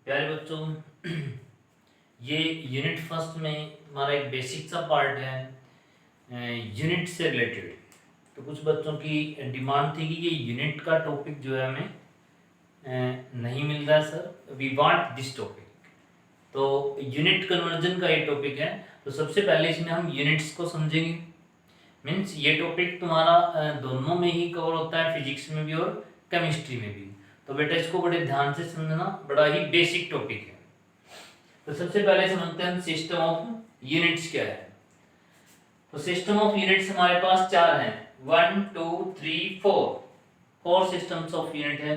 प्यारे बच्चों, ये यूनिट फर्स्ट में हमारा एक बेसिक सा पार्ट है यूनिट से रिलेटेड। तो कुछ बच्चों की डिमांड थी कि ये यूनिट का टॉपिक जो है हमें नहीं मिल रहा है sir, we want this topic. तो यूनिट कन्वर्जन का ये टॉपिक है। तो सबसे पहले इसमें हम यूनिट्स को समझेंगे। मीन्स ये टॉपिक तुम्हारा दोनों में ही कवर होता है, फिजिक्स में भी और केमिस्ट्री में भी। तो बेटा इसको बड़े ध्यान से समझना, बड़ा ही बेसिक टॉपिक है। तो सबसे पहले समझते हैं सिस्टम ऑफ यूनिट्स क्या है। तो सिस्टम ऑफ यूनिट्स हमारे पास चार हैं, 1 2 3 4 सिस्टम्स ऑफ यूनिट है।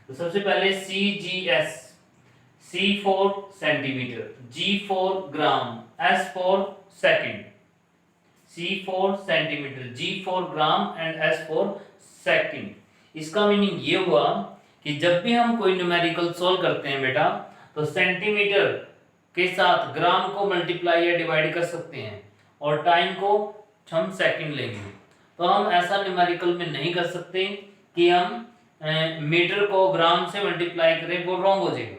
तो सबसे पहले CGS, C for centimetre, G for gram, S for second. C for centimetre, G for gram and S for second. इसका मीनिंग ये हुआ कि जब भी हम कोई न्यूमेरिकल सॉल्व करते हैं बेटा, तो सेंटीमीटर के साथ ग्राम को मल्टीप्लाई या डिवाइड कर सकते हैं और टाइम को हम सेकंड लेंगे। तो हम ऐसा न्यूमेरिकल में नहीं कर सकते कि हम मीटर को ग्राम से मल्टीप्लाई करें, वो रॉन्ग हो जाएगा,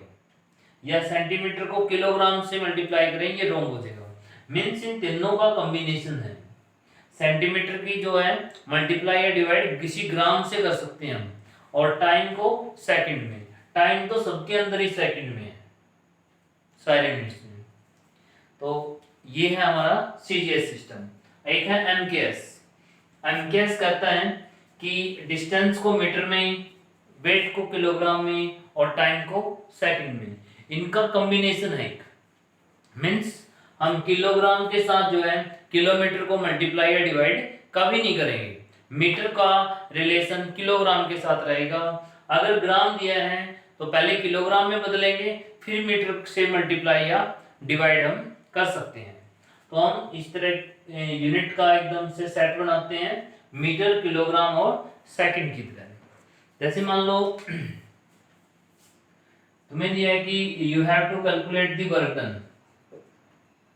या सेंटीमीटर को किलोग्राम से मल्टीप्लाई करें, ये रॉन्ग हो जाएगा। मीन्स इन तीनों का कॉम्बिनेशन है। सेंटीमीटर की जो है मल्टीप्लाई या डिवाइड किसी ग्राम से कर सकते हैं हम, और टाइम को सेकंड में। टाइम तो सबके अंदर ही सेकंड में है, सारे मिनट्स में। तो ये है हमारा CGS सिस्टम। एक है MKS। MKS कहता है कि डिस्टेंस को मीटर में, वेट को किलोग्राम में और टाइम को सेकंड में। इनका कॉम्बिनेशन है एक। मीन्स हम किलोग्राम के साथ जो है किलोमीटर को मल्टीप्लाई या डिवाइड कभी नहीं करेंगे। मीटर का रिलेशन किलोग्राम के साथ रहेगा। अगर ग्राम दिया है तो पहले किलोग्राम में बदलेंगे, फिर मीटर से मल्टीप्लाई या डिवाइड हम कर सकते हैं। तो हम इस तरह यूनिट का एकदम से सेट बनाते हैं, मीटर, किलोग्राम और सेकंड की तरह। जैसे मान लो तुम्हें दिया है कि you have to calculate the work done,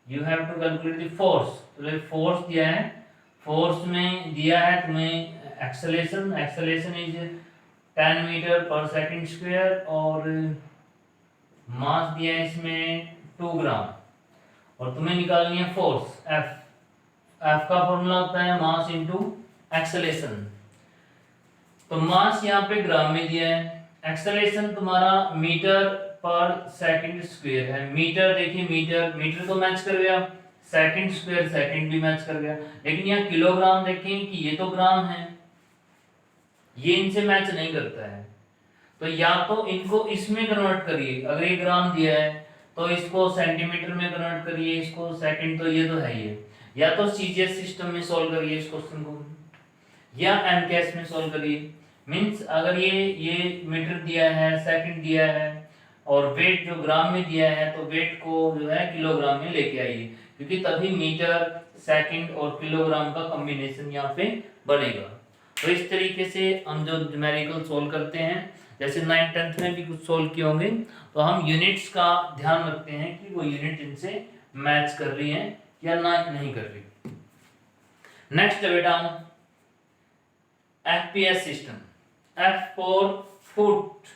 you have to calculate the force. तो फोर्स दिया है, फोर्स में दिया है तुम्हें एक्सेलेरेशन, एक्सेलेरेशन इज 10 मीटर पर सेकंड स्क्वायर, और मास दिया है इसमें 2 ग्राम, और तुम्हें निकालनी है फोर्स F। F का फॉर्मूला होता है मास इनटू एक्सेलेरेशन। तो मास यहाँ पे ग्राम में दिया है, एक्सेलेरेशन तुम्हारा मीटर पर सेकंड स्क्वायर है। मीटर देखिए, मीटर मीटर तो मैच कर गया, सेकंड स्क्वायर सेकंड भी मैच कर गया। लेकिन यहाँ किलोग्राम देखें कि ये तो ग्राम है, ये इनसे मैच नहीं करता है। तो या तो इनको इसमें कन्वर्ट करिए, अगर ये ग्राम दिया है तो इसको सेंटीमीटर में कन्वर्ट करिए, इसको सेकंड, तो ये तो है ही है। या तो CGS सिस्टम में सॉल्व करिए इस क्वेश्चन को, या MKS में सॉल्व करिए। मींस अगर ये मीटर दिया है, सेकंड दिया है, और वेट जो ग्राम में दिया है, तो वेट को जो है किलोग्राम में लेके आइए, क्योंकि तभी मीटर, सेकंड और किलोग्राम का कॉम्बिनेशन यहाँ पे बनेगा। तो इस तरीके से हम जो न्यूमेरिकल सोल्व करते हैं, जैसे 9th 10th में भी कुछ सोल्व किए होंगे, तो हम यूनिट्स का ध्यान रखते हैं कि वो यूनिट इनसे मैच कर रही है या ना नहीं कर रही। नेक्स्ट है बेटा FPS system. F for foot,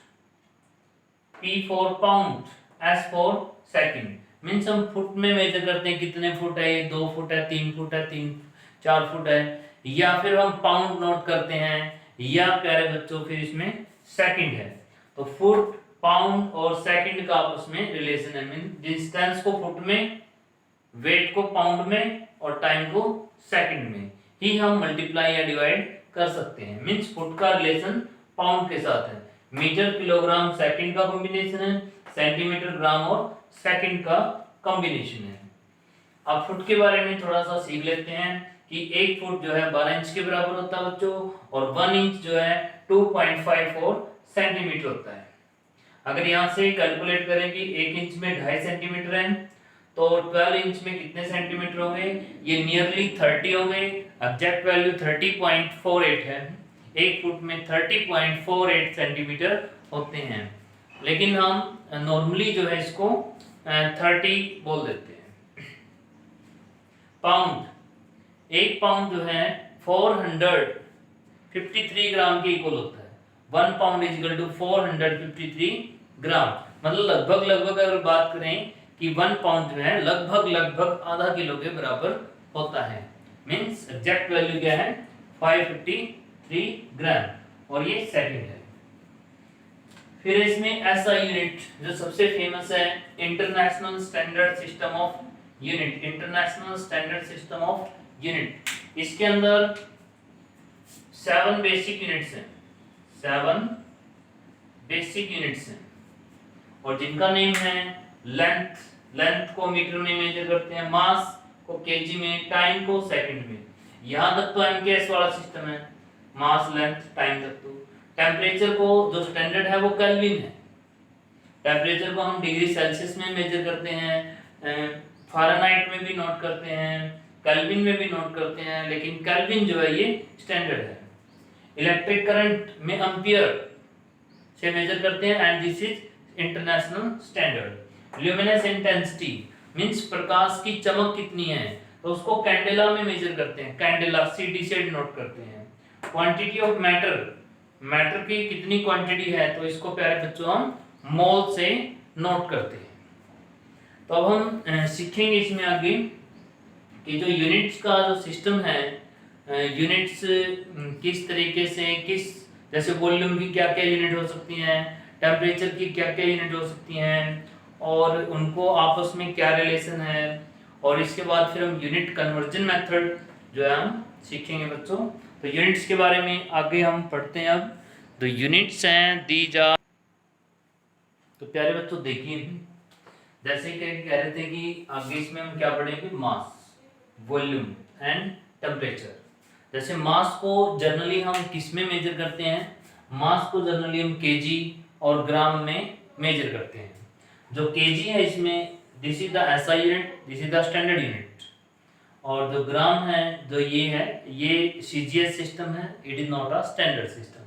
P for pound, S for second. Means हम फुट में मेजर करते हैं, कितने फुट है, ये 2 फुट है, 3 फुट है, 4 फुट है, या फिर हम पाउंड नोट करते हैं, या प्यारे बच्चों फिर इसमें सेकंड है। तो फुट, पाउंड और सेकंड का आपस में रिलेशन है। मीन डिस्टेंस को फुट में, वेट को पाउंड में और टाइम को सेकंड में ही हम मल्टीप्लाई या डिवाइड कर सकते हैं। मीन्स फुट का रिलेशन पाउंड के साथ है, मीटर, किलोग्राम, सेकंड का कॉम्बिनेशन है, सेंटीमीटर, ग्राम और सेकंड का कॉम्बिनेशन है। अब फुट के बारे में थोड़ा सा सीख लेते हैं कि 1 फुट जो है 12 इंच के बराबर होता है बच्चों, और 1 इंच जो है 2.54 सेंटीमीटर होता है। अगर यहाँ से कैलकुलेट करें कि 1 इंच में 2.5 सेंटीमीटर है, तो 12 इंच में कितने सेंटीमीटर होंगे, ये नियरली 30 होंगे। एग्जैक्ट वैल्यू 30.48 है। 1 फुट में 30.48 सेंटीमीटर होते हैं, लेकिन हम नॉर्मली जो है इसको 30 बोल देते हैं। पाउंड, 1 पाउंड जो है 453 ग्राम के इक्वल होता है। 1 पाउंड इज इक्वल टू 453 ग्राम। मतलब लगभग लगभग अगर बात करें कि 1 पाउंड जो है लगभग लगभग आधा किलो के बराबर होता है। मींस एग्जैक्ट वैल्यू क्या है 553 ग्राम और ये सेकंड है। फिर इसमें ऐसा यूनिट जो सबसे फेमस है international standard system of unit, international standard system of unit. इसके अंदर 7 बेसिक यूनिट्स हैं, 7 बेसिक यूनिट्स हैं और जिनका नेम है लेंथ, लेंथ को मीटर में मेजर करते हैं, मास को केजी में, टाइम को सेकंड में। यहां तक तो एमकेएस वाला सिस्टम है, मास लेंथ टाइम तक। तो टेम्परेचर को जो स्टैंडर्ड है वो केल्विन है। टेम्परेचर को हम डिग्री सेल्सियस में मेजर करते हैं, फ़ारेनहाइट में भी नोट करते हैं, केल्विन में भी नोट करते हैं, लेकिन केल्विन जो है ये स्टैंडर्ड है। इलेक्ट्रिक करंट में एम्पियर से मेजर करते हैं and this is international standard. Luminous intensity means प्रकाश की चमक कितनी है तो उसको कैंडेला में मेजर करते हैं, कैंडेला सीडी से डिनोट करते हैं। क्वांटिटी ऑफ मैटर, मैटर की कितनी क्वांटिटी है तो इसको प्यारे बच्चों हम मोल से नोट करते हैं। तो अब हम सीखेंगे इसमें आगे कि जो यूनिट्स का जो सिस्टम है, यूनिट्स किस तरीके से, किस जैसे वॉल्यूम की क्या क्या यूनिट हो सकती हैं, टेम्परेचर की क्या क्या यूनिट हो सकती हैं और उनको आपस में क्या रिलेशन है। और इसके बाद फिर हम यूनिट कन्वर्जन मेथड जो है हम सीखेंगे बच्चों। तो यूनिट्स के बारे में आगे हम पढ़ते हैं। अब तो यूनिट्स हैं दीज आर, तो प्यारे बच्चों देखिए जैसे कि कह रहे थे कि आगे इसमें हम क्या पढ़ेंगे, मास, वॉल्यूम एंड टेम्परेचर। जैसे मास को जनरली हम किस में मेजर करते हैं, मास को जनरली हम केजी और ग्राम में मेजर करते हैं। जो केजी है इसमें this is the SI unit, this is the standard unit, और जो ग्राम है जो ये है ये सीजीएस सिस्टम है, it is not a standard system.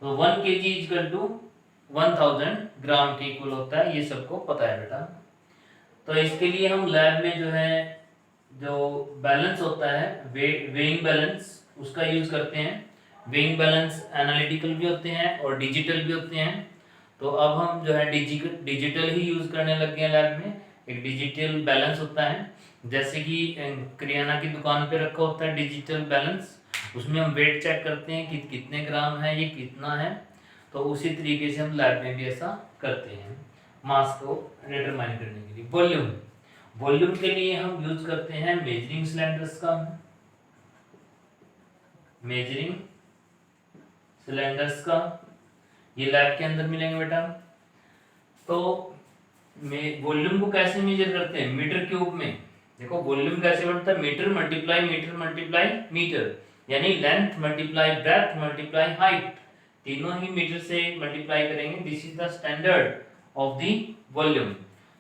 तो 1 kg इक्वल टू 1000 ग्राम के इक्वल होता है, ये सबको पता है बेटा। तो इसके लिए हम लैब में जो है जो बैलेंस होता है वेइंग बैलेंस उसका यूज करते हैं। वेइंग बैलेंस एनालिटिकल भी होते हैं और डिजिटल भी होते हैं। तो अब हम जो है डिजिटल ही यूज करने लग गए हैं लैब में। एक डिजिटल बैलेंस होता है, जैसे कि किराना की दुकान पे रखा होता है डिजिटल बैलेंस, उसमें हम वेट चेक करते हैं कि कितने ग्राम है, ये कितना है। तो उसी तरीके से हम लैब में भी ऐसा करते हैं मास को डिटरमाइन करने के लिए। वॉल्यूम, वॉल्यूम के लिए हम यूज करते हैं मेजरिंग सिलेंडर्स का, मेजरिंग सिलेंडर्स का, ये लैब के अंदर मिलेंगे बेटा। तो वॉल्यूम को कैसे मेजर करते हैं, मीटर क्यूब में। देखो वॉल्यूम कैसे बनता है, metre multiply metre multiply metre, यानी length multiply breadth multiply height, तीनों ही मीटर से मल्टीप्लाई करेंगे। This is the standard of the volume.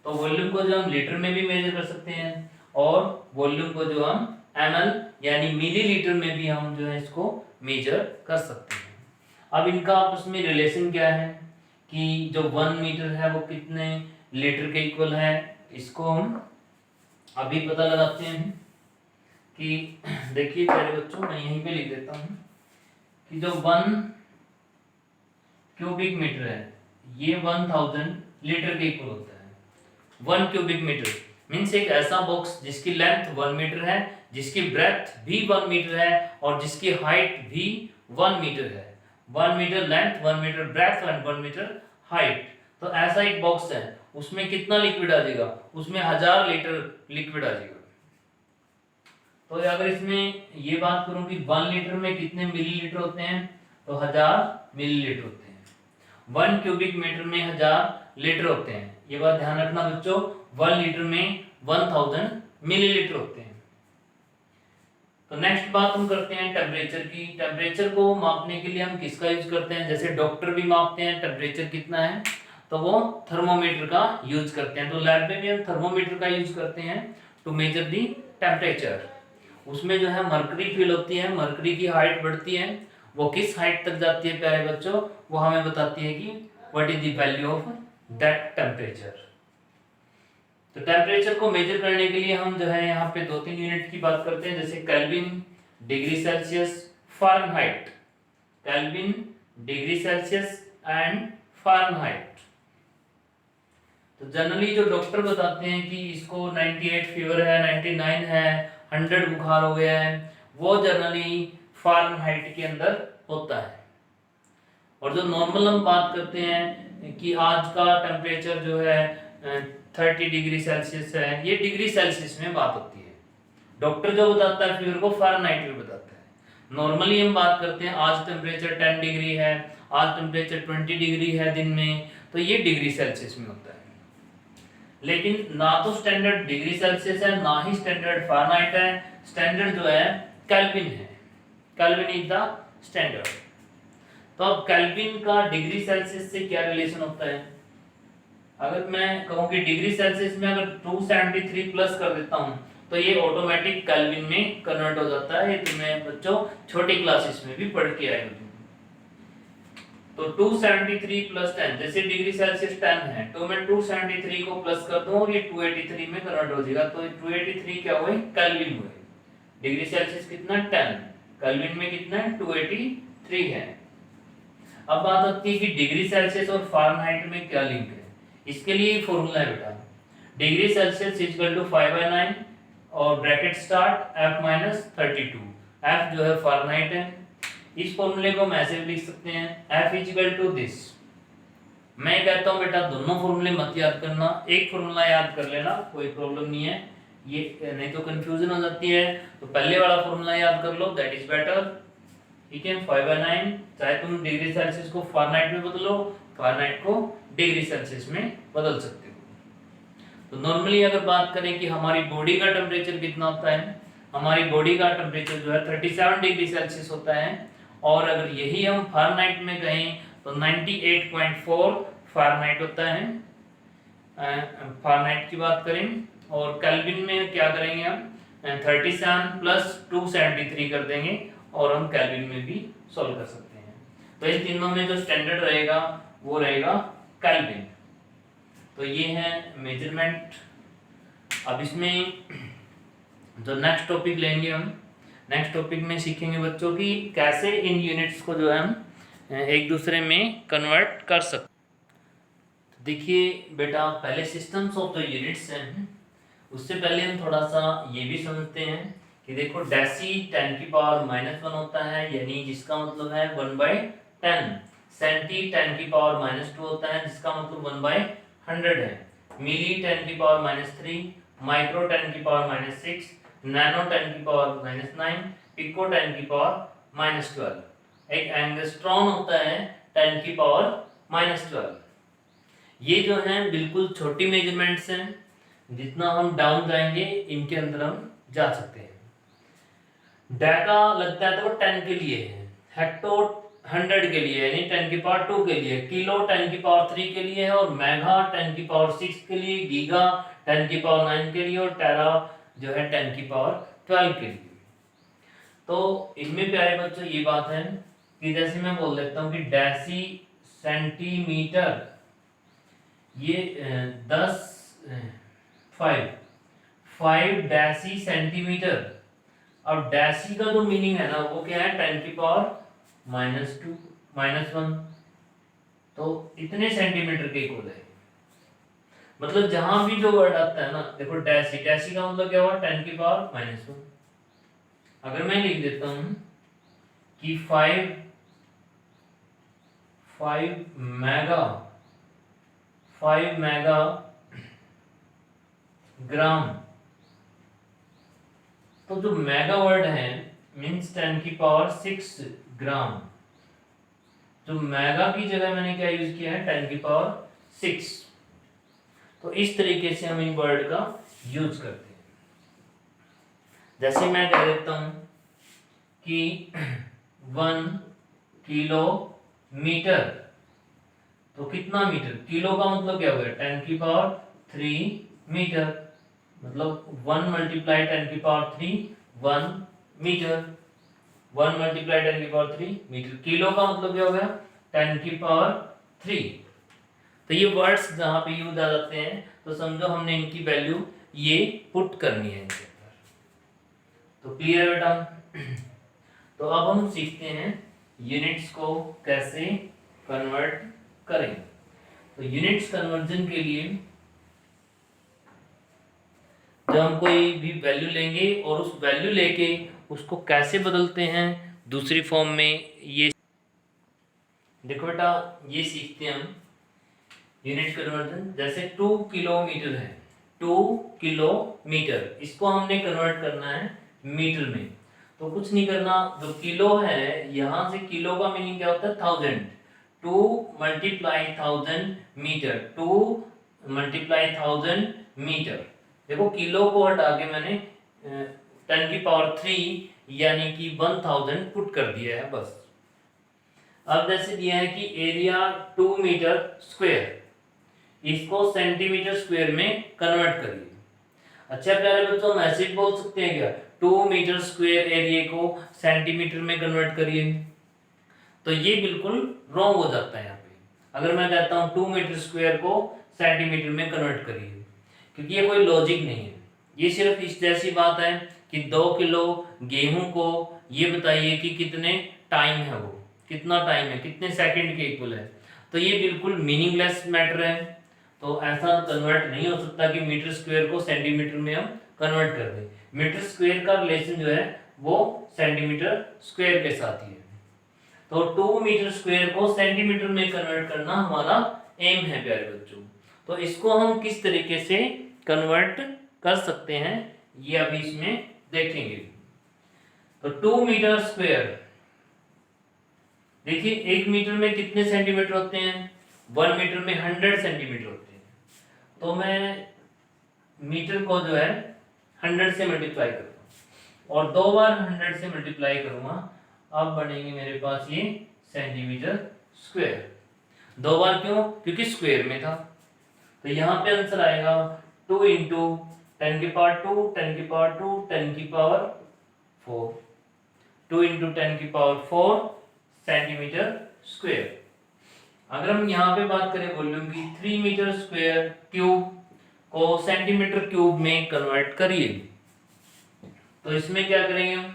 तो वॉल्यूम को जो हम लीटर में भी मेजर कर सकते हैं और वॉल्यूम को जो हम ml यानी मिलीलीटर में भी हम जो है इसको मेजर कर सकते हैं। अब इनका आपस में रिलेशन क्या है कि जो 1 मीटर है वो कितने लीटर के इक्वल है, इसको हम अभी पता लगाते हैं कि देखिए प्यारे बच्चों मैं यहीं पे लिख देता हूँ कि जो 1 क्यूबिक मीटर है ये 1000 लीटर के इक्वल होता है। 1 क्यूबिक मीटर मीन्स एक ऐसा बॉक्स जिसकी लेंथ 1 मीटर है, जिसकी ब्रेड्थ भी 1 मीटर है और जिसकी हाइट भी 1 मीटर है। 1 metre length, 1 metre breadth and 1 metre height. तो ऐसा एक बॉक्स है, उसमें कितना लिक्विड आ जाएगा, उसमें 1000 लीटर लिक्विड आ जाएगा। तो अगर इसमें ये बात करूं कि 1 लीटर में कितने मिलीलीटर होते हैं तो 1000 मिलीलीटर होते हैं। 1 क्यूबिक मीटर में 1000 लीटर होते हैं, ये बात ध्यान रखना बच्चों। 1 लीटर में 1000 मिलीलीटर होते हैं। तो नेक्स्ट बात हम करते हैं टेम्परेचर की। टेम्परेचर को मापने के लिए हम किसका यूज करते हैं, जैसे डॉक्टर भी मापते हैं टेम्परेचर कितना है तो वो थर्मोमीटर का यूज करते हैं। तो लैब में भी हम थर्मोमीटर का यूज करते हैं टू मेजर दी टेम्परेचर। उसमें जो है मरकरी फील होती है, मरकरी की हाइट बढ़ती है, वो किस हाइट तक जाती है प्यारे बच्चों, वो हमें बताती है कि what is the value of that temperature. तो टेम्परेचर को मेजर करने के लिए हम जो है यहाँ पे 2-3 यूनिट की बात करते हैं, जैसे kelvin, degree Celsius, Fahrenheit. Kelvin, degree Celsius and Fahrenheit. तो जनरली जो डॉक्टर बताते हैं कि इसको 98 फीवर है, 99 है, 100 बुखार हो गया है, वो जनरली फ़ारेनहाइट के अंदर होता है। और जो नॉर्मल हम बात करते हैं कि आज का टेम्परेचर जो है 30 डिग्री सेल्सियस है, ये डिग्री सेल्सियस में बात होती है। डॉक्टर जो बताता है फीवर को फ़ारेनहाइट में बताता है। नॉर्मली हम बात करते हैं आज टेम्परेचर 10 डिग्री है, आज टेम्परेचर 20 डिग्री है दिन में, तो ये डिग्री सेल्सियस में होता है। लेकिन ना तो स्टैंडर्ड डिग्री सेल्सियस है, ना ही स्टैंडर्ड फ़ारेनहाइट है। स्टैंडर्ड जो है केल्विन है, केल्विन इज द स्टैंडर्ड। तो अब केल्विन का डिग्री सेल्सियस से क्या रिलेशन होता है? अगर मैं कहूं कि डिग्री सेल्सियस में अगर 273 प्लस कर देता हूं तो ये ऑटोमेटिक केल्विन में कन्वर्ट हो जाता है। ये तुम्हें बच्चों छोटी क्लासेस में भी पढ़ के आए हो। तो 273 प्लस 10, जैसे डिग्री सेल्सियस 10 है तो मैं 273 को प्लस कर दूं और ये 283 में कन्वर्ट हो जाएगा। तो 283 क्या हुए? केल्विन हुए। डिग्री सेल्सियस कितना? 10, केल्विन में कितना है? 283 है। अब बात आती है कि डिग्री सेल्सियस और फ़ारेनहाइट में क्या लिंक है। इसके लिए फॉर्मूला है बेटा, डिग्री सेल्सियस इक्वल टू 5/9 और ब्रैकेट स्टार्ट F-32। F जो है फ़ारेनहाइट है। इस फॉर्मूले को हम ऐसे भी लिख सकते हैं, F इक्वल टू दिस। मैं कहता हूं बेटा दोनों फॉर्मूले मत याद करना, एक फॉर्मूला याद कर लेना, कोई प्रॉब्लम नहीं है, ये नहीं तो कंफ्यूजन हो जाती है। तो पहले वाला फॉर्मूला याद कर लो, दैट इज बेटर। ठीक है, 5/9, चाहे तुम डिग्री सेल्सियस को फ़ारेनहाइट में बदलो, फ़ारेनहाइट को डिग्री सेल्सियस में बदल सकते हो। तो नॉर्मली अगर बात करें कि हमारी बॉडी का टेम्परेचर कितना होता है, हमारी बॉडी का टेम्परेचर जो है 37 डिग्री सेल्सियस होता है। और अगर यही हम फ़ारेनहाइट में कहें तो 98.4 फ़ारेनहाइट होता है, फ़ारेनहाइट की बात करें। और केल्विन में क्या करेंगे हम, 37 प्लस 273 कर देंगे और हम केल्विन में भी सॉल्व कर सकते हैं। तो इन तीनों में जो स्टैंडर्ड रहेगा वो रहेगा केल्विन। तो ये है मेजरमेंट। अब इसमें जो नेक्स्ट टॉपिक लेंगे हम, नेक्स्ट टॉपिक में सीखेंगे बच्चों कि कैसे इन यूनिट्स को जो है हम एक दूसरे में कन्वर्ट कर सकते। देखिए बेटा, पहले सिस्टम्स ऑफ द यूनिट्स हैं, उससे पहले हम थोड़ा सा ये भी समझते हैं कि देखो डेसी 10 की पावर -1 होता है, यानी जिसका मतलब है 1/10। सेंटी 10 की पावर -2 होता है, जिसका मतलब 1/100 है। मिली 10 की पावर -3, माइक्रो 10 की पावर -6, नैनो 10 की पावर -9, पिको 10 की पावर -12। एक एंगस्ट्रॉन होता है 10 की पावर -12। ये जो है बिल्कुल छोटी मेजरमेंट्स हैं, जितना हम डाउन जाएंगे इनके अंदर हम जा सकते हैं। डेका लगता है तो 10 के लिए है, हेक्टो 100 के लिए यानी 10 की पावर 2 के लिए, किलो 10 की पावर 3 के लिए है, और मेगा 10 की पावर 6 के लिए, गीगा 10 की पावर 9 के लिए, और टेरा जो है 10 की पावर 12 के लिए। तो इनमें प्यारे बच्चों ये बात है कि जैसे मैं बोल देता हूँ कि डेसी सेंटीमीटर, ये 5 डेसी सेंटीमीटर। अब डेसी का जो मीनिंग है ना वो क्या है, 10 की पावर -2 -1, तो इतने सेंटीमीटर के इक्वल है। मतलब जहां भी जो वर्ड आता है ना, देखो डेसी, डेसी का मतलब क्या हुआ, 10 की पावर -1। अगर मैं लिख देता हूं कि 5 मेगा ग्राम, तो जो मेगा वर्ड है मींस 10 की पावर 6 ग्राम। जो मेगा की जगह मैंने क्या यूज किया है, 10 की पावर 6। तो इस तरीके से हम इन वर्ड का यूज करते हैं। जैसे मैं कह देता हूं कि 1 किलोमीटर, तो कितना मीटर, किलो का मतलब क्या हो गया, 10 की पावर 3 मीटर, मतलब 1 मल्टीप्लाई 10 की पावर 3, 1 मीटर। 1 मल्टीप्लाई 10 की पावर 3 मीटर। किलो का मतलब क्या हो गया, 10 की पावर 3। तो ये वर्ड्स जहां पे यूज आ जाते हैं तो समझो हमने इनकी वैल्यू ये पुट करनी है इनके अंदर। तो क्लियर है बेटा। तो अब हम सीखते हैं यूनिट्स को कैसे कन्वर्ट करें। तो यूनिट्स कन्वर्जन के लिए जब हम कोई भी वैल्यू लेंगे और उस वैल्यू लेके उसको कैसे बदलते हैं दूसरी फॉर्म में, ये देखो बेटा, ये सीखते हैं हम यूनिट कन्वर्जन। जैसे 2 किलोमीटर है, 2 किलोमीटर, इसको हमने कन्वर्ट करना है मीटर में। तो कुछ नहीं करना, जो किलो है यहां से किलो का मीनिंग क्या होता है 1000, 2 मल्टीप्लाई 1000 मीटर, 2 मल्टीप्लाई 1000 मीटर। देखो किलो को हटा के मैंने 10⁻³ यानी कि 1000 पुट कर दिया है बस। अब जैसे दिया है कि एरिया 2 मीटर स्क्वायर, इसको सेंटीमीटर स्क्वायर में कन्वर्ट करिए। अच्छा प्यारे बच्चों, हम ऐसे बोल सकते हैं क्या, 2 मीटर स्क्वायर एरिया को सेंटीमीटर में कन्वर्ट करिए, तो ये बिल्कुल रॉन्ग हो जाता है यहाँ पे। अगर मैं कहता हूँ 2 मीटर स्क्वायर को सेंटीमीटर में कन्वर्ट करिए, क्योंकि ये कोई लॉजिक नहीं है। ये सिर्फ इस जैसी बात है कि 2 किलो गेहूं को ये बताइए कि कितने टाइम है, वो कितना टाइम है, कितने सेकंड के इक्वल है। तो ये बिल्कुल मीनिंगलेस मैटर है। तो ऐसा कन्वर्ट नहीं हो सकता कि मीटर स्क्वायर को सेंटीमीटर में हम कन्वर्ट कर दें। मीटर स्क्वायर का रिलेशन जो है वो सेंटीमीटर स्क्वायर के साथ ही है। तो 2 मीटर स्क्वायर को सेंटीमीटर में कन्वर्ट करना हमारा एम है प्यारे बच्चों। तो इसको हम किस तरीके से कन्वर्ट कर सकते हैं ये अभी इसमें देखेंगे। तो 2 मीटर स्क्वायर, देखिए 1 मीटर में कितने सेंटीमीटर होते हैं, 1 मीटर में 100 सेंटीमीटर होते हैं। तो मैं मीटर को जो है 100 से मल्टीप्लाई करता हूँ और 2 बार 100 से मल्टीप्लाई करूंगा, अब बनेंगे मेरे पास ये सेंटीमीटर स्क्वायर। 2 बार क्यों, क्योंकि स्क्वायर में था। तो यहाँ पे आंसर आएगा 2 इंटू 10⁻², 10⁻², 10⁻⁴, 2 इंटू 10⁻⁴ सेंटीमीटर स्क्वायर। अगर हम यहाँ पे बात करें वॉल्यूम की, 3 मीटर स्क्वायर क्यूब को सेंटीमीटर क्यूब में कन्वर्ट करिए। तो इसमें क्या करेंगे हम,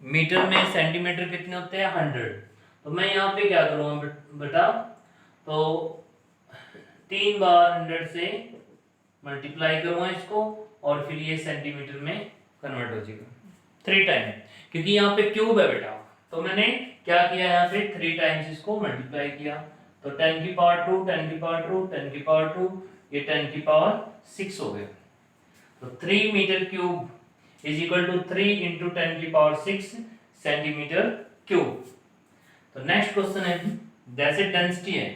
मीटर में सेंटीमीटर कितने होते हैं 100। तो मैं यहाँ पे क्या करूँगा बेटा, तो 3 बार 100 से मल्टीप्लाई करूँगा इसको और फिर ये सेंटीमीटर में कन्वर्ट हो जाएगा 3 टाइम, क्योंकि यहाँ पे क्यूब है बेटा। तो मैंने क्या किया यहाँ पे 3 टाइम्स इसको मल्टीप्लाई किया। तो 10⁻², 10⁻², 10⁻², ये 10⁻⁶ हो गया। तो 3 metre cube is equal to 3 into 10⁻⁶ centimetre cube. तो नेक्स्ट क्वेश्चन है, जैसे डेंसिटी है,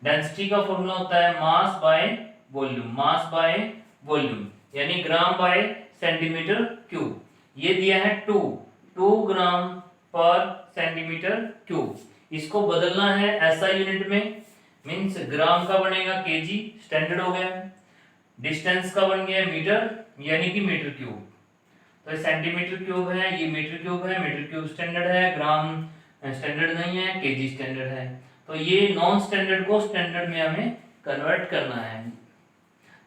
डेंसिटी का फॉर्मूला होता है mass by volume, mass by volume यानी ग्राम बाय सेंटीमीटर क्यूब। ये दिया है 2 ग्राम पर सेंटीमीटर क्यूब। इसको बदलना है एसआई यूनिट में, मींस ग्राम का बनेगा केजी, स्टैंडर्ड हो गया। डिस्टेंस का बन गया मीटर यानी कि मीटर क्यूब। तो सेंटीमीटर क्यूब है, ये मीटर क्यूब है, मीटर क्यूब स्टैंडर्ड है, ग्राम स्टैंडर्ड नहीं है, केजी स्टैंडर्ड है। तो ये नॉन स्टैंडर्ड को स्टैंडर्ड में हमें कन्वर्ट करना है।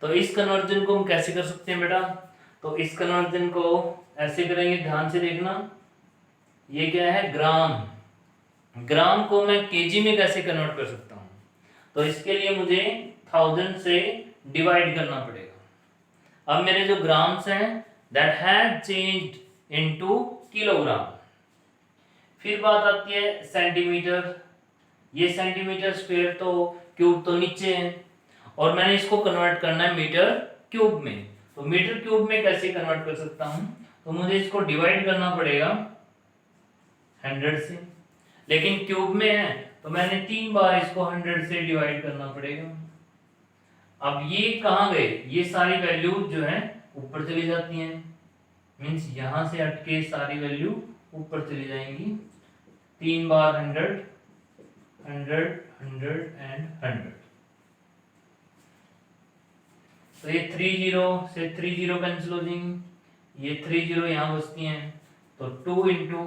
तो इस कन्वर्जन को हम कैसे कर सकते हैं बेटा, तो इस कन्वर्जन को ऐसे करेंगे, ध्यान से देखना। ये क्या है ग्राम, ग्राम को मैं केजी में कैसे कन्वर्ट कर सकता हूँ, तो इसके लिए मुझे 1000 से डिवाइड करना पड़ेगा। अब मेरे जो ग्राम्स हैं that have changed into kilogram. फिर बात आती है सेंटीमीटर, ये सेंटीमीटर स्क्वायर तो क्यूब तो नीचे है और मैंने इसको कन्वर्ट करना है मीटर क्यूब में। तो मीटर क्यूब में कैसे कन्वर्ट कर सकता हूं, तो मुझे इसको डिवाइड करना पड़ेगा 100 से, लेकिन क्यूब में है तो मैंने 3 बार इसको 100 से डिवाइड करना पड़ेगा। अब ये कहाँ गए, ये सारी वैल्यू जो है ऊपर चली जाती हैं, मींस यहां से हटके सारी वैल्यू ऊपर चली जाएंगी। 3 बार 100, 100, 100 एंड 100। तो ये 30 से 30 कैंसिल हो जाएंगी, ये 30 यहाँ बचती हैं। तो 2 इंटू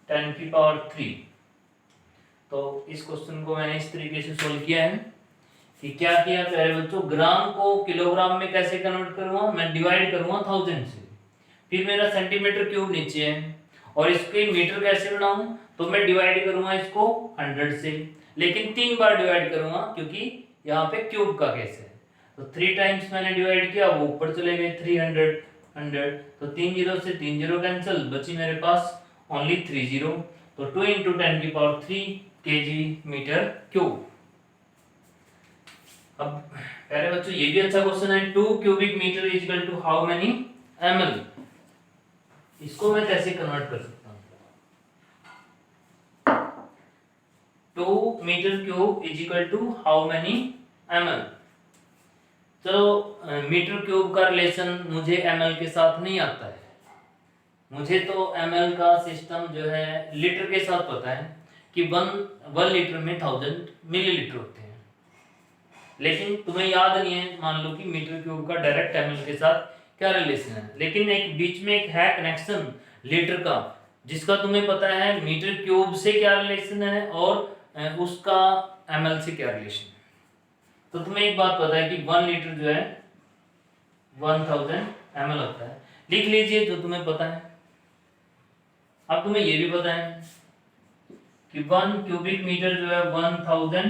10⁻⁴। तो इस क्वेश्चन को मैंने इस तरीके से सोल्व किया है कि क्या किया प्यारे बच्चों, ग्राम को किलोग्राम में कैसे कन्वर्ट करूंगा, मैं डिवाइड करूंगा 1000 से। फिर मेरा सेंटीमीटर क्यूब नीचे है और इसके मीटर कैसे बनाऊं, तो मैं डिवाइड करूंगा इसको 100 से, लेकिन 3 बार डिवाइड करूंगा क्योंकि यहाँ पे क्यूब का केस है। तो 3 टाइम्स मैंने डिवाइड किया, वो ऊपर चले गए 300 100, तो 3 जीरो से 3 जीरो कैंसिल, बची मेरे पास ओनली 3 जीरो। तो 2 × 10⁻³ kg मीटर क्यूब। अब प्यारे बच्चों ये भी अच्छा क्वेश्चन है, 2 cubic metre is equal to how many ml। इसको मैं कैसे कन्वर्ट कर सकता हूँ? 2 metre cube is equal to how many ml। चलो मीटर क्यूब का रिलेशन मुझे ml के साथ नहीं आता है, मुझे तो ml का सिस्टम जो है लीटर के साथ पता है कि 1 लीटर में 1000 मिलीलीटर होते हैं, लेकिन तुम्हें याद नहीं है मान लो कि मीटर क्यूब का डायरेक्ट ml के साथ क्या रिलेशन है। लेकिन एक बीच में एक है कनेक्शन लीटर का, जिसका तुम्हें पता है मीटर क्यूब से क्या रिलेशन है और उसका ml से क्या रिलेशन है। तो तुम्हें एक बात पता है कि 1 लीटर जो है 1000 ml होता है, लिख लीजिए जो तुम्हें पता है। अब तुम्हें ये भी पता है कि 1 क्यूबिक मीटर जो है 1000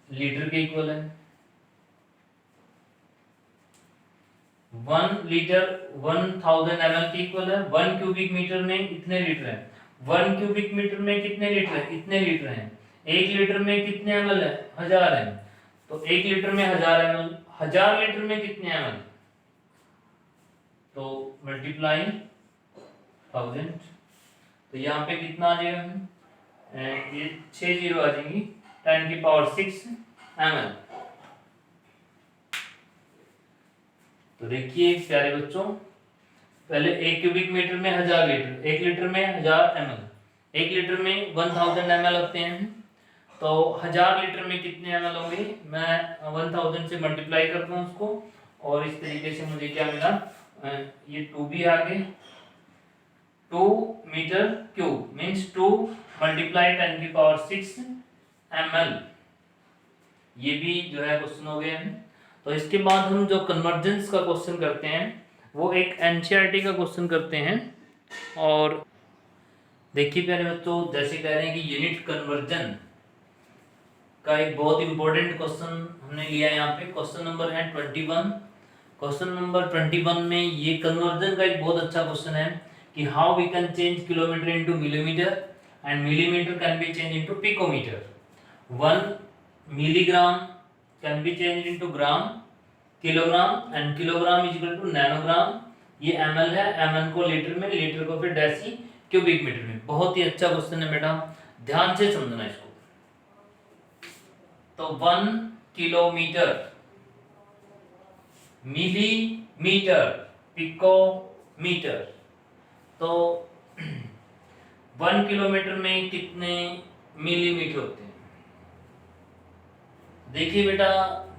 लीटर के इक्वल है। 1 लीटर 1000 ml के इक्वल है। 1 क्यूबिक मीटर में इतने लीटर है, 1 क्यूबिक मीटर में कितने लीटर है? इतने लीटर हैं। 1 लीटर में कितने ml है? 1000 है। तो 1 लीटर में 1000 ml, 1000 लीटर में कितने ml? तो मल्टीप्लाई 1000, तो यहाँ पे कितना आ जाएगा? ये 6 जीरो आ जाएंगी, 10⁶ ml। तो देखिए प्यारे बच्चों, पहले 1 क्यूबिक मीटर में 1000 लीटर, 1 लीटर में 1000 ml, 1 लीटर में 1000 ml होते हैं, तो 1000 लीटर में कितने ml होंगे? मैं 1000 से मल्टीप्लाई करता हूँ उसको, और इस तरीके से मुझे क्या मिला? ये 2 भी आ गए। 2 metre cube means 2 multiply 10⁶ ml। ये भी जो है क्वेश्चन हो गए हैं। तो इसके बाद हम जो कन्वर्जेंस का क्वेश्चन करते हैं वो एक एनसीईआरटी का क्वेश्चन करते हैं। और देखिए प्यारे बच्चों, जैसे कह रहे हैं कि यूनिट कन्वर्जन का एक बहुत इंपॉर्टेंट क्वेश्चन हमने लिया है यहाँ पे। क्वेश्चन नंबर है 21। क्वेश्चन नंबर 21 में ये कन्वर्जन का एक बहुत अच्छा क्वेश्चन है कि how we can change kilometre into millimetre and millimetre can be change into picometre. 1 milligram can be change into gram, kilogram and kilogram is equal to nanogram. ये ml है, ml को litre में, litre को फिर deci cubic metre में। बहुत ही अच्छा question है बेटा, ध्यान से समझना इसको। तो 1 किलोमीटर, मिलीमीटर, पिकोमीटर, तो 1 किलोमीटर में कितने मिलीमीटर होते हैं? देखिए बेटा,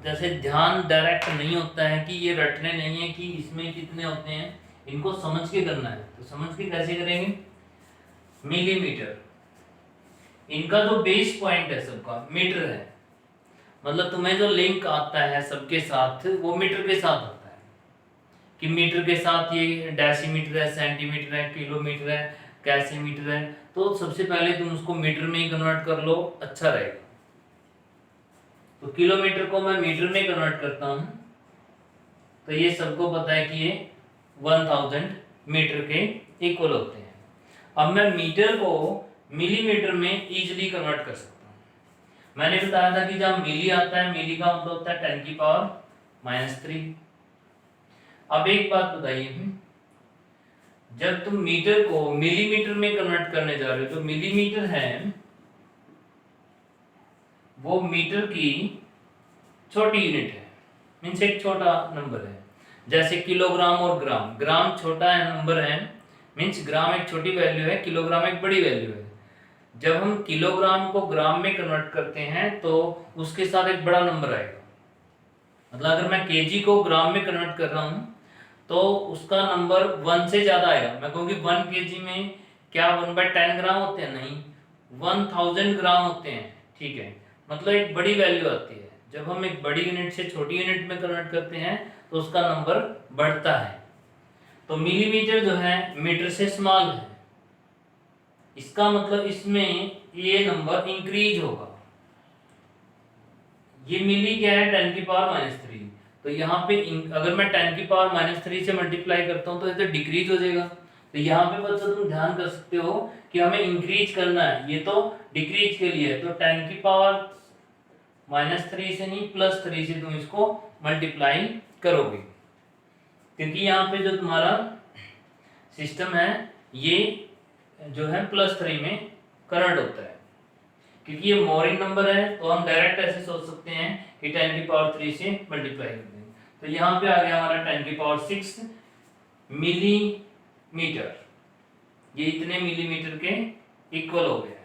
जैसे ध्यान डायरेक्ट नहीं होता है कि ये रटने नहीं है कि इसमें कितने होते हैं, इनको समझ के करना है। तो समझ के कैसे करेंगे? मिलीमीटर, इनका जो बेस पॉइंट है सबका मीटर है, मतलब तुम्हें जो लिंक आता है सबके साथ वो मीटर के साथ आता है कि मीटर के साथ ये डेसीमीटर है, सेंटीमीटर है, किलोमीटर है, कैसीमीटर है। तो सबसे पहले तुम उसको मीटर में ही कन्वर्ट कर लो, अच्छा रहेगा। तो किलोमीटर को मैं मीटर में कन्वर्ट करता हूँ, तो ये सबको पता है कि ये 1000 मीटर के इक्वल होते हैं। अब मैं मीटर को मिलीमीटर में इजीली कन्वर्ट कर सकता हूँ। मैंने बताया था कि जब मिली आता है, मिली का मतलब होता है 10⁻³ अब एक बात बताइए, जब तुम मीटर को मिलीमीटर में कन्वर्ट करने जा रहे हो, तो मिलीमीटर है वो मीटर की छोटी यूनिट है, मीन्स एक छोटा नंबर है। जैसे किलोग्राम और ग्राम, ग्राम छोटा है नंबर है, मीन्स ग्राम एक छोटी वैल्यू है, किलोग्राम एक बड़ी वैल्यू है। जब हम किलोग्राम को ग्राम में कन्वर्ट करते हैं तो उसके साथ एक बड़ा नंबर आएगा। मतलब अगर मैं केजी को ग्राम में कन्वर्ट कर रहा हूँ तो उसका नंबर 1 से ज़्यादा आएगा। मैं कहूँगी 1 केजी में क्या 1/10 ग्राम होते हैं? नहीं, 1000 ग्राम होते हैं। ठीक है, मतलब एक बड़ी वैल्यू आती है। जब हम एक बड़ी यूनिट से छोटी यूनिट में कन्वर्ट करते हैं तो उसका नंबर बढ़ता है। तो मिलीमीटर जो है मीटर से स्मॉल है, इसका मतलब इसमें ये नंबर इंक्रीज होगा। ये मिली क्या है 10 की पावर -3, तो यहाँ पे अगर मैं 10 की पावर -3 से मल्टीप्लाई करता हूँ तो ये तो डिक्रीज हो जाएगा। तो यहाँ पे बच्चों तुम ध्यान कर सकते हो कि हमें इंक्रीज करना है, ये तो डिक्रीज के लिए है, तो 10 की पावर -3 से नहीं +3 से तुम इसको मल्टीप्लाई करोगे, क्योंकि यहाँ पे जो तुम्हारा सिस्टम है ये जो है +3 में कन्वर्ट होता है, क्योंकि ये मोरिंग नंबर है तो हम डायरेक्ट ऐसे सोच सकते हैं कि 10 की पावर 3 से मल्टीप्लाई कर देंगे। तो यहाँ पे आ गया हमारा 10 की पावर 6 मिलीमीटर, ये इतने मिलीमीटर के इक्वल हो गया है।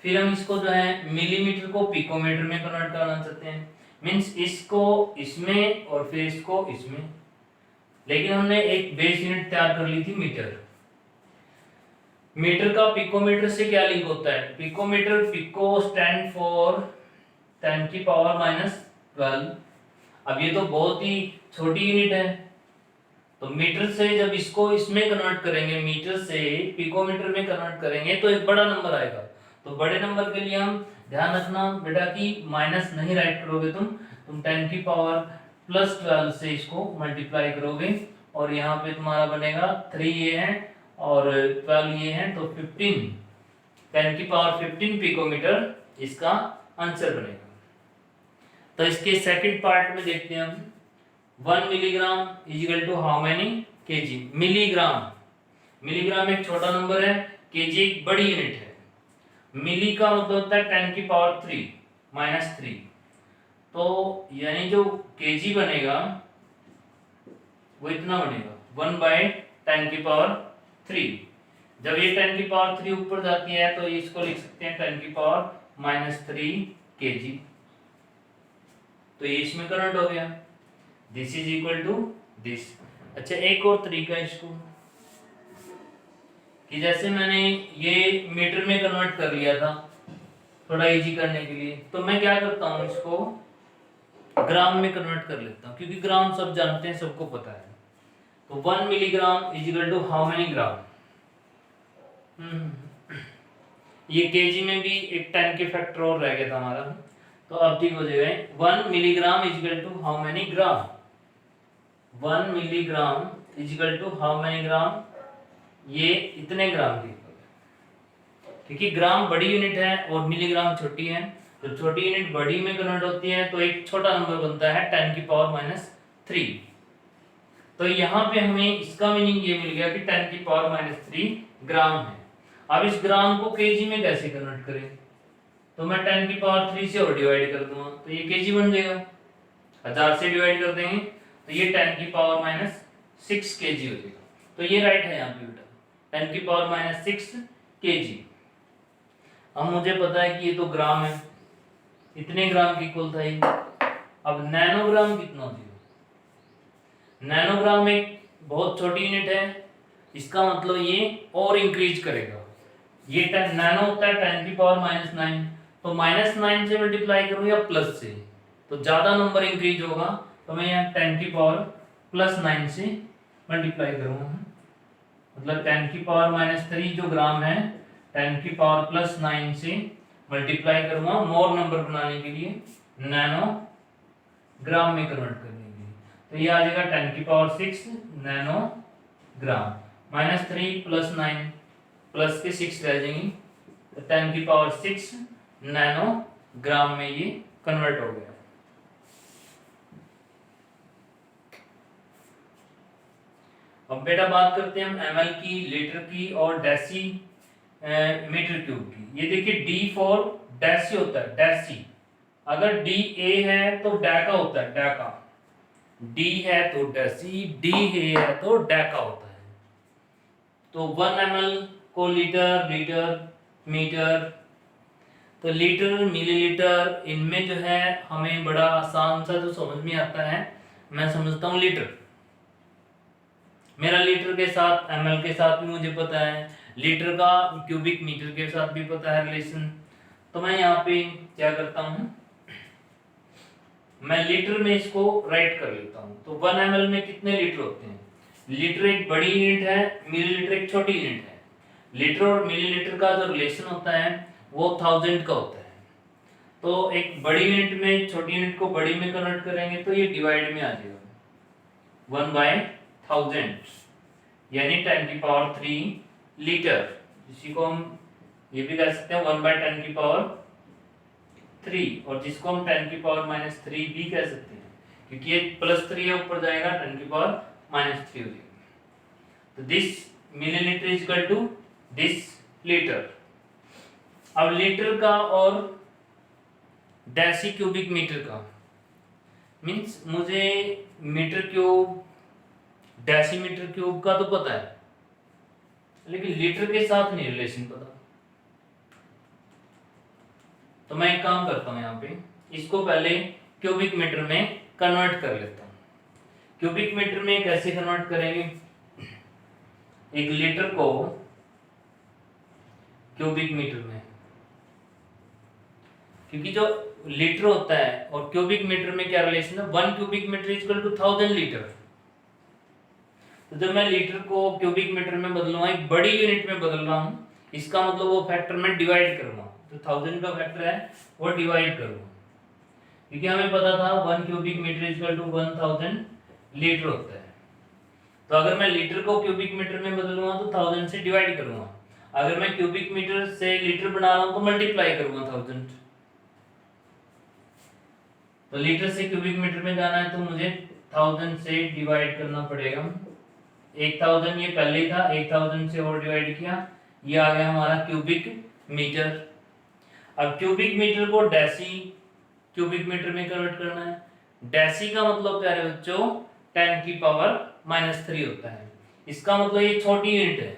फिर हम इसको जो है मिलीमीटर को पिकोमीटर में कन्वर्ट करना चाहते हैं, मींस इसको इसमें और फिर इसको इसमें, लेकिन हमने एक बेस यूनिट तैयार कर ली थी मीटर। मीटर का पिकोमीटर से क्या लिंक होता है? पिकोमीटर, पिको स्टैंड फॉर 10 की पावर -12। अब ये तो बहुत ही छोटी यूनिट है, तो मीटर से जब इसको इसमें कन्वर्ट करेंगे, मीटर से पिकोमीटर में कन्वर्ट करेंगे तो एक बड़ा नंबर आएगा। तो बड़े नंबर के लिए हम ध्यान रखना बेटा कि माइनस नहीं राइट करोगे, तुम 10 की पावर +12 से इसको मल्टीप्लाई करोगे और यहाँ पे तुम्हारा बनेगा 3 ये है और 12 ये है, तो 15, 10 की पावर 15 पिकोमीटर इसका आंसर बनेगा। तो इसके सेकंड पार्ट में देखते हैं हम, 1 milligram is equal to how many kg. Milligram, milligram एक छोटा नंबर है, केजी एक बड़ी यूनिट है। मिली का मतलब होता है 10 की पावर 3 -3, तो यानी जो केजी बनेगा वो इतना बनेगा 1/10 की पावर 3। जब ये 10 की पावर 3 ऊपर जाती है तो इसको लिख सकते हैं 10 की पावर -3 केजी, तो ये इसमें कन्वर्ट हो गया, this is equal to this. अच्छा, एक और तरीका है इसको कि जैसे मैंने ये मीटर में कन्वर्ट कर लिया था थोड़ा इजी करने के लिए, तो मैं क्या करता हूँ इसको ग्राम में कन्वर्ट कर लेता हूँ, क्योंकि ग्राम सब जानते हैं, सबको पता है। तो 1 milligram is equal to how many gram. ये केजी में भी एक 10 के फैक्टर और रह गया था हमारा, तो अब ठीक हो जाएगा। 1 milligram is equal to how many gram. 1 milligram is equal to how many gram, ये इतने ग्राम की, क्योंकि ग्राम बड़ी यूनिट है और मिलीग्राम छोटी है, तो छोटी यूनिट बड़ी में कन्वर्ट होती है तो एक छोटा नंबर बनता है 10 की पावर -3। तो यहाँ पे हमें इसका मीनिंग ये मिल गया कि 10 की पावर -3 ग्राम है। अब इस ग्राम को केजी में कैसे कन्वर्ट करें? तो मैं 10 की पावर 3 से और डिवाइड कर दूंगा तो ये केजी बन जाएगा। 1000 से डिवाइड कर देंगे तो ये 10 की पावर -6 केजी हो जाएगा। तो ये राइट है यहाँ पे बेटा, 10 की पावर -6 केजी। अब मुझे पता है कि ये तो ग्राम है, इतने ग्राम की इक्वल था ये। अब नैनोग्राम कितना हो जाएगा? नैनोग्राम एक बहुत छोटी यूनिट है, इसका मतलब ये और इंक्रीज करेगा। ये 10 नैनो होता है 10 की पावर -9, तो -9 से मल्टीप्लाई करूँ या प्लस से, तो ज़्यादा नंबर इंक्रीज होगा, तो मैं यहाँ 10 की पावर +9 से मल्टीप्लाई करूँगा, मतलब 10 की पावर -3 जो ग्राम है 10 की पावर +9 से मल्टीप्लाई करूँगा मोर नंबर बनाने के लिए, नैनो ग्राम में कन्वर्ट करने के लिए। तो ये आ जाएगा 10 की पावर 6 नैनो ग्राम। -3 + 9 प्लस के 6 रह जाएंगी, तो 10 की पावर 6 नैनो ग्राम में ये कन्वर्ट हो गया। अब बेटा बात करते हैं हम ml की, लीटर की और डेसी मीटर क्यूब की। ये देखिए D फॉर डेसी होता है, डेसी। अगर DA है तो डेका होता है, डेका। D है तो डेसी, D है तो डेका होता है। तो 1 ml को लीटर, लीटर, मीटर, तो लीटर, मिलीलीटर, इनमें जो है हमें बड़ा आसान सा जो समझ में आता है, मैं समझता हूँ लीटर। मेरा लीटर के साथ ml के साथ भी मुझे पता है, लीटर का क्यूबिक मीटर के साथ भी पता है रिलेशन। तो मैं यहाँ पे क्या करता हूँ, मैं लीटर में इसको राइट कर लेता हूँ। तो 1 ml में कितने लीटर होते हैं? लीटर एक बड़ी यूनिट है, मिलीलीटर एक छोटी यूनिट है। लीटर और मिलीलीटर का जो रिलेशन होता है वो 1000 का होता है। तो एक बड़ी यूनिट में छोटी यूनिट को बड़ी में कन्वर्ट करेंगे तो ये डिवाइड में आ जाएगा 1/1000 यानी 10³ लीटर। इसी को हम ये भी कह सकते हैं 1/10³ और जिसको हम 10⁻³ भी कह सकते हैं क्योंकि ये +3 है ऊपर जाएगा 10⁻³ हो जाएगा। तो this millilitre is equal to this litre. अब लीटर का और डेसीक्यूबिक मीटर का मींस मुझे मीटर क्यूब डेसीमीटर क्यूब का तो पता है लेकिन लीटर के साथ नहीं रिलेशन पता। तो मैं एक काम करता हूं यहाँ पे इसको पहले क्यूबिक मीटर में कन्वर्ट कर लेता हूं। क्यूबिक मीटर में कैसे कन्वर्ट करेंगे, एक लीटर को क्यूबिक मीटर में, क्योंकि जो लीटर होता है और क्यूबिक मीटर में क्या रिलेशन है, 1 cubic metre is equal to 1000 litre. तो जब मैं लीटर को क्यूबिक मीटर में बदलूंगा, एक बड़ी यूनिट में बदल रहा हूं, इसका मतलब वो फैक्टर में डिवाइड करूंगा, जो 1000 का फैक्टर है वो डिवाइड करूंगा, क्योंकि हमें पता था 1 cubic metre is equal to 1000 litre होता है। तो अगर मैं लीटर को क्यूबिक मीटर में बदलूंगा तो 1000 से डिवाइड करूंगा, अगर मैं क्यूबिक मीटर से लीटर बना रहा हूं तो मल्टीप्लाई करूंगा 1000। तो लीटर से क्यूबिक मीटर में जाना है तो मुझे 1000 से डिवाइड करना पड़ेगा। 1000 ये पहले ही था, 1000 से और डिवाइड किया, ये आ गया हमारा क्यूबिक मीटर। अब क्यूबिक मीटर को डेसी क्यूबिक मीटर में कन्वर्ट करना है। डेसी का मतलब प्यारे बच्चों 10⁻³ होता है। इसका मतलब ये छोटी यूनिट है।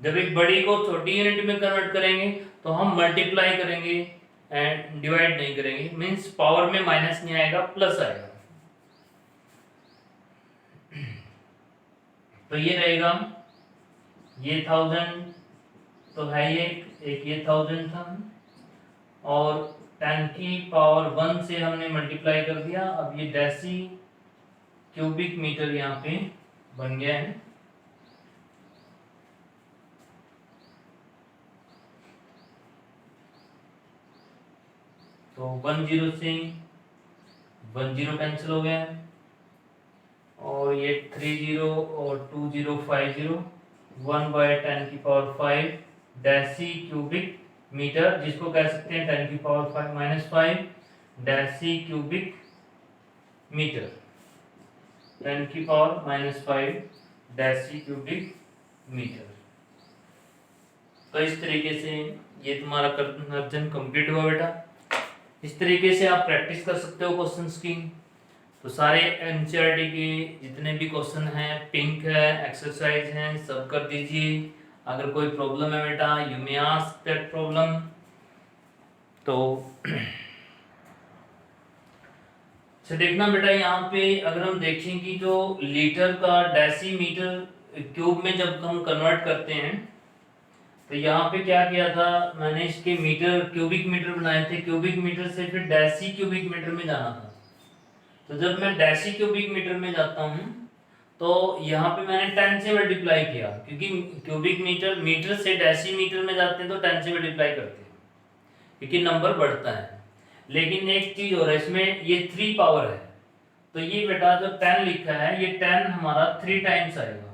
जब एक बड़ी को छोटी यूनिट में कन्वर्ट करेंगे तो हम मल्टीप्लाई करेंगे एंड डिवाइड नहीं करेंगे, मींस पावर में माइनस नहीं आएगा, प्लस आएगा। तो ये रहेगा, ये 1000 तो है, ये एक ये 1000 था और 10⁻1 से हमने मल्टीप्लाई कर दिया। अब ये डेसी क्यूबिक मीटर यहाँ पे बन गया है। तो 10 से 10 कैंसिल हो गया है और ये 30 और 2050 1/10⁵ डेसी क्यूबिक मीटर, जिसको कह सकते हैं 10⁻⁵ deci cubic metre, 10⁻⁵ deci cubic metre. तो इस तरीके से ये तुम्हारा कन्वर्जन कंप्लीट हुआ बेटा। इस तरीके से आप प्रैक्टिस कर सकते हो क्वेश्चंस की। तो सारे एनसीईआरटी के जितने भी क्वेश्चन हैं, पिंक है, एक्सरसाइज हैं, सब कर दीजिए। अगर कोई प्रॉब्लम है बेटा, you may ask that problem. तो से देखना बेटा, यहाँ पे अगर हम देखें कि जो लीटर का डेसीमीटर क्यूब में जब हम कन्वर्ट करते हैं तो यहाँ पे क्या किया था, मैंने इसके मीटर क्यूबिक मीटर बनाए थे, क्यूबिक मीटर से फिर डेसी क्यूबिक मीटर में जाना था। तो जब मैं डेसी क्यूबिक मीटर में जाता हूँ तो यहाँ पे मैंने 10 से मल्टीप्लाई किया, क्योंकि क्यूबिक मीटर से डेसीमीटर में जाते हैं तो 10 से मल्टीप्लाई करते हैं क्योंकि नंबर बढ़ता है। लेकिन एक चीज और है, इसमें ये 3 पावर है, तो ये बेटा जो 10 लिखा है ये 10 हमारा 3 टाइम्स आएगा,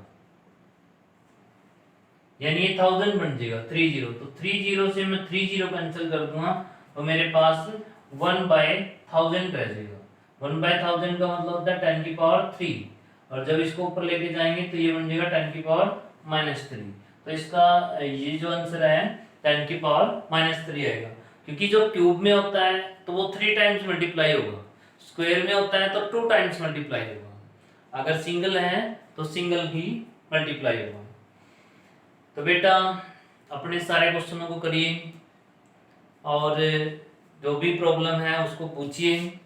यानी ये 1000 बन जाएगा 30। तो 30 से मैं 30 कैंसिल कर दूंगा तो मेरे पास 1/1000 रह जाएगा। 1/1000 का मतलब होता है 10⁻3 और जब इसको ऊपर लेके जाएंगे तो ये बन जाएगा 10⁻⁻3। तो इसका ये जो आंसर है 10⁻⁻3 आएगा, क्योंकि जो क्यूब में होता है तो वो 3 टाइम्स मल्टीप्लाई होगा, स्क्वायर में होता है तो 2 टाइम्स मल्टीप्लाई होगा, अगर सिंगल है तो सिंगल ही मल्टीप्लाई होगा। तो बेटा अपने सारे क्वेश्चनों को करिए और जो भी प्रॉब्लम है उसको पूछिए,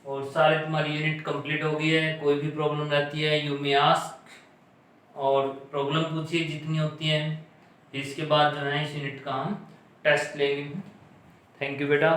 और सारे तुम्हारी यूनिट कंप्लीट हो गई है। कोई भी प्रॉब्लम रहती है यू मे आस्क और प्रॉब्लम पूछिए जितनी होती है, इसके बाद जो है इस यूनिट का हम टेस्ट लेंगे। थैंक यू बेटा।